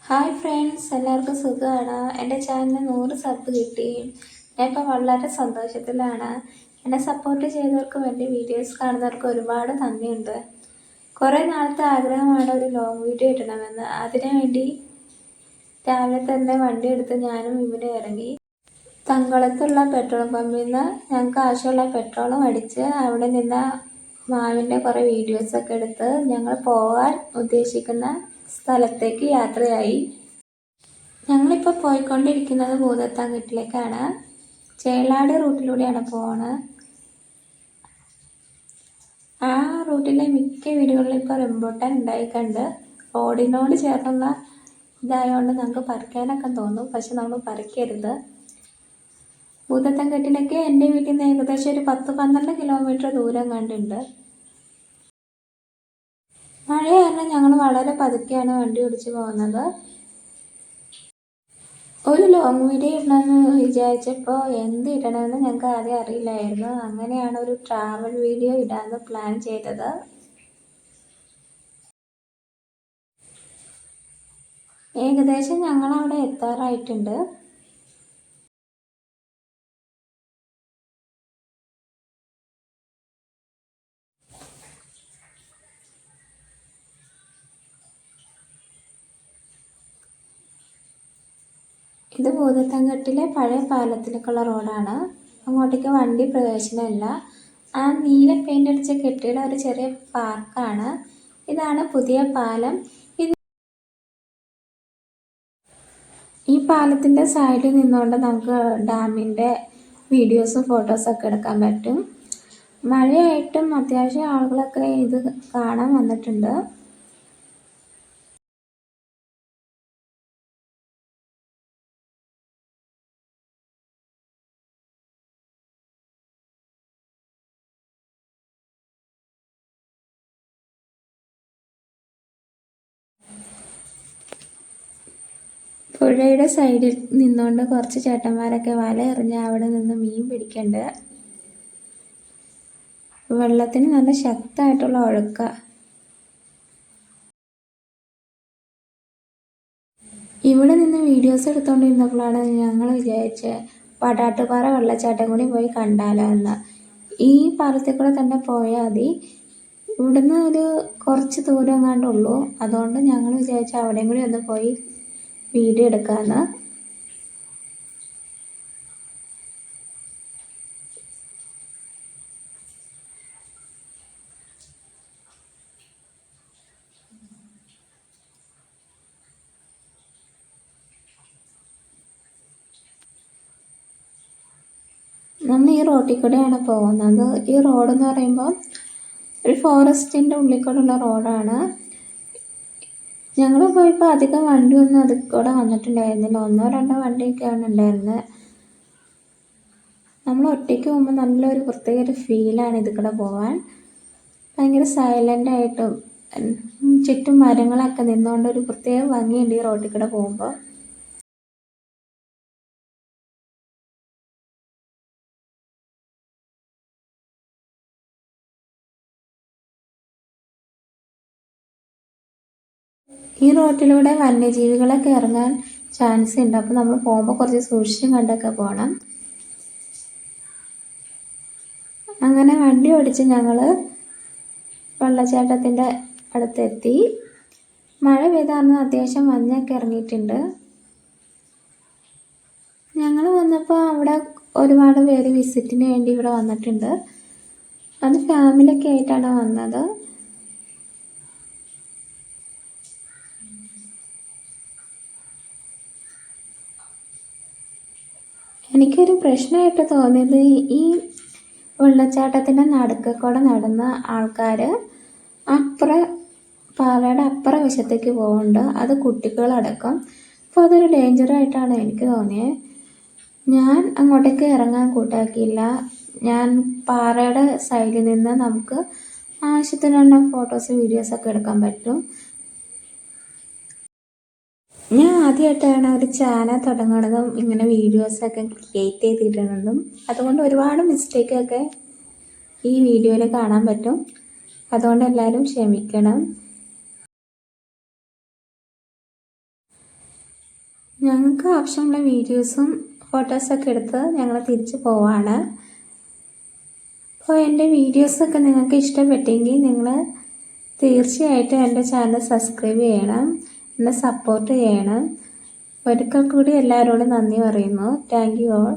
Hi friends, എല്ലാവർക്കും സുഖമാണ്. എൻ്റെ ചാനലിന് 100 സബ് കിട്ടി. ഞാനിപ്പോൾ വളരെ സന്തോഷത്തിലാണ്. എന്നെ സപ്പോർട്ട് ചെയ്തവർക്കും എൻ്റെ വീഡിയോസ് കാണുന്നവർക്കും ഒരുപാട് നന്ദിയുണ്ട്. കുറേ നാളത്തെ ആഗ്രഹമാണ് ഒരു ലോങ് വീഡിയോ ഇടണമെന്ന്. അതിനുവേണ്ടി രാവിലെ തന്നെ വണ്ടി എടുത്ത് ഞാനും ഇവിടെ ഇറങ്ങി. തങ്കുളത്തുള്ള പെട്രോൾ പമ്പിൽ നിന്ന് ഞങ്ങൾക്ക് ആവശ്യമുള്ള പെട്രോളും അടിച്ച് അവിടെ നിന്ന് മാവിൻ്റെ കുറേ വീഡിയോസൊക്കെ എടുത്ത് ഞങ്ങൾ പോകാൻ ഉദ്ദേശിക്കുന്ന സ്ഥലത്തേക്ക് യാത്രയായി. ഞങ്ങളിപ്പോൾ പോയിക്കൊണ്ടിരിക്കുന്നത് ഭൂതത്താൻകെട്ടിലേക്കാണ്. ചേളാട് റൂട്ടിലൂടെയാണ് പോകുന്നത്. ആ റൂട്ടിലെ മിക്ക വീടുകളിലും ഇപ്പോൾ റംബൂട്ടാൻ ഉണ്ടായിക്കണ്ട്. റോഡിനോട് ചേർന്നുള്ള ഇതായതുകൊണ്ട് നമുക്ക് പറിക്കാനൊക്കെ തോന്നും, പക്ഷെ നമ്മൾ പറിക്കരുത്. ഭൂതത്താൻകെട്ടിലേക്ക് എൻ്റെ വീട്ടിൽ നിന്ന് ഏകദേശം ഒരു 10-12 കിലോമീറ്റർ ദൂരം കണ്ടുണ്ട്. മഴ കാരണം ഞങ്ങൾ വളരെ പതുക്കെയാണ് വണ്ടി ഓടിച്ച് പോകുന്നത്. ഒരു ലോങ് വീഡിയോ ഇടണമെന്ന് വിചാരിച്ചപ്പോൾ എന്ത് ഇടണമെന്ന് ഞങ്ങൾക്ക് ആദ്യം അറിയില്ലായിരുന്നു. അങ്ങനെയാണ് ഒരു ട്രാവൽ വീഡിയോ ഇടാമെന്ന് പ്ലാൻ ചെയ്തത്. ഏകദേശം ഞങ്ങളവിടെ എത്താറായിട്ടുണ്ട്. ഇത് ഭൂതത്താൻകെട്ടിലെ പഴയ പാലത്തിലേക്കുള്ള റോഡാണ്. അങ്ങോട്ടേക്ക് വണ്ടി പ്രവേശനമില്ല. ആ നീല പെയിൻ്റ് അടിച്ച കെട്ടിടം ഒരു ചെറിയ പാർക്കാണ്. ഇതാണ് പുതിയ പാലം. ഈ പാലത്തിൻ്റെ സൈഡിൽ നിന്നുകൊണ്ട് നമുക്ക് ഡാമിൻ്റെ വീഡിയോസും ഫോട്ടോസൊക്കെ എടുക്കാൻ പറ്റും. മഴയായിട്ടും അത്യാവശ്യം ആളുകളൊക്കെ ഇത് കാണാൻ വന്നിട്ടുണ്ട്. പുഴയുടെ സൈഡിൽ നിന്നുകൊണ്ട് കുറച്ച് ചേട്ടന്മാരൊക്കെ വല എറിഞ്ഞ് അവിടെ നിന്ന് മീൻ പിടിക്കുന്നുണ്ട്. വെള്ളത്തിന് നല്ല ശക്തമായിട്ടുള്ള ഒഴുക്ക. ഇവിടെ നിന്ന് വീഡിയോസ് എടുത്തുകൊണ്ടിരുന്നപ്പോഴാണ് ഞങ്ങൾ വിചാരിച്ചത് പടാട്ടുപാറ വെള്ളച്ചാട്ടം കൂടി പോയി കണ്ടാലോ എന്ന്. ഈ പാലത്തിൽ കൂടെ തന്നെ പോയാൽ മതി. ഇവിടുന്ന് ഒരു കുറച്ച് ദൂരം എങ്ങാണ്ടുള്ളൂ. അതുകൊണ്ട് ഞങ്ങൾ വിചാരിച്ചു അവിടെയും കൂടി ഒന്ന് പോയി വീഡിയോ എടുക്കാമെന്ന്. നമ്മൾ ഈ റോഡിൽ കൂടെയാണ് പോകുന്നത്. ഈ റോഡെന്ന് പറയുമ്പോൾ ഒരു ഫോറസ്റ്റിൻ്റെ ഉള്ളിൽ കൂടെയുള്ള റോഡാണ്. ഞങ്ങൾ പോയപ്പോൾ അധികം വണ്ടിയൊന്നും അതിൽ കൂടെ വന്നിട്ടുണ്ടായിരുന്നില്ല. 1-2 വണ്ടിയൊക്കെയാണ് ഉണ്ടായിരുന്നത്. നമ്മൾ ഒറ്റയ്ക്ക് പോകുമ്പോൾ നല്ലൊരു പ്രത്യേക ഒരു ഫീലാണ് ഇതിൽ കൂടെ പോകാൻ. ഭയങ്കര സൈലൻ്റായിട്ടും ചുറ്റും മരങ്ങളൊക്കെ നിന്നുകൊണ്ട് ഒരു പ്രത്യേക ഭംഗിയുണ്ട് ഈ റോഡിൽ കൂടെ പോകുമ്പോൾ. ഈ റോട്ടിലൂടെ വന്യജീവികളൊക്കെ ഇറങ്ങാൻ ചാൻസ് ഉണ്ട്. അപ്പോൾ നമ്മൾ പോകുമ്പോൾ കുറച്ച് സൂക്ഷിച്ചും കണ്ടൊക്കെ പോകണം. അങ്ങനെ വണ്ടി ഓടിച്ച് ഞങ്ങൾ വെള്ളച്ചാട്ടത്തിൻ്റെ അടുത്തെത്തി. മഴ പെയ്തായിരുന്നു, അത്യാവശ്യം മഞ്ഞൊക്കെ ഇറങ്ങിയിട്ടുണ്ട്. ഞങ്ങൾ വന്നപ്പോൾ അവിടെ ഒരുപാട് പേര് വിസിറ്റിന് വേണ്ടി ഇവിടെ വന്നിട്ടുണ്ട്. അത് ഫാമിലിയൊക്കെ ആയിട്ടാണ് വന്നത്. എനിക്കൊരു പ്രശ്നമായിട്ട് തോന്നിയത് ഈ വെള്ളച്ചാട്ടത്തിൻ്റെ നടുക്കക്കൂടെ നടന്ന ആൾക്കാർ പാറയുടെ അപ്പുറ വശത്തേക്ക് പോകുന്നുണ്ട്. അത് കുട്ടികളടക്കം. അപ്പോൾ അതൊരു ഡേഞ്ചറായിട്ടാണ് എനിക്ക് തോന്നിയത്. ഞാൻ അങ്ങോട്ടേക്ക് ഇറങ്ങാൻ കൂട്ടാക്കിയില്ല. ഞാൻ പാറയുടെ സൈഡിൽ നിന്ന് നമുക്ക് ആവശ്യത്തിനുള്ള ഫോട്ടോസ് വീഡിയോസൊക്കെ എടുക്കാൻ പറ്റും. ഞാൻ ആദ്യമായിട്ടാണ് ഒരു ചാനൽ തുടങ്ങുന്നതും ഇങ്ങനെ വീഡിയോസൊക്കെ ക്രിയേറ്റ് ചെയ്തിടുന്നതും. അതുകൊണ്ട് ഒരുപാട് മിസ്റ്റേക്കൊക്കെ ഈ വീഡിയോയിൽ കാണാൻ പറ്റും. അതുകൊണ്ട് എല്ലാവരും ക്ഷമിക്കണം. ഞങ്ങൾക്ക് ആവശ്യമുള്ള വീഡിയോസും ഫോട്ടോസൊക്കെ എടുത്ത് ഞങ്ങൾ തിരിച്ച് പോവാണ്. അപ്പോൾ എൻ്റെ വീഡിയോസൊക്കെ നിങ്ങൾക്ക് ഇഷ്ടപ്പെട്ടെങ്കിൽ നിങ്ങൾ തീർച്ചയായിട്ടും എൻ്റെ ചാനൽ സബ്സ്ക്രൈബ് ചെയ്യണം, എന്നെ സപ്പോർട്ട് ചെയ്യണം. ഒരിക്കൽ കൂടി എല്ലാവരോടും നന്ദി പറയുന്നു. Thank you all.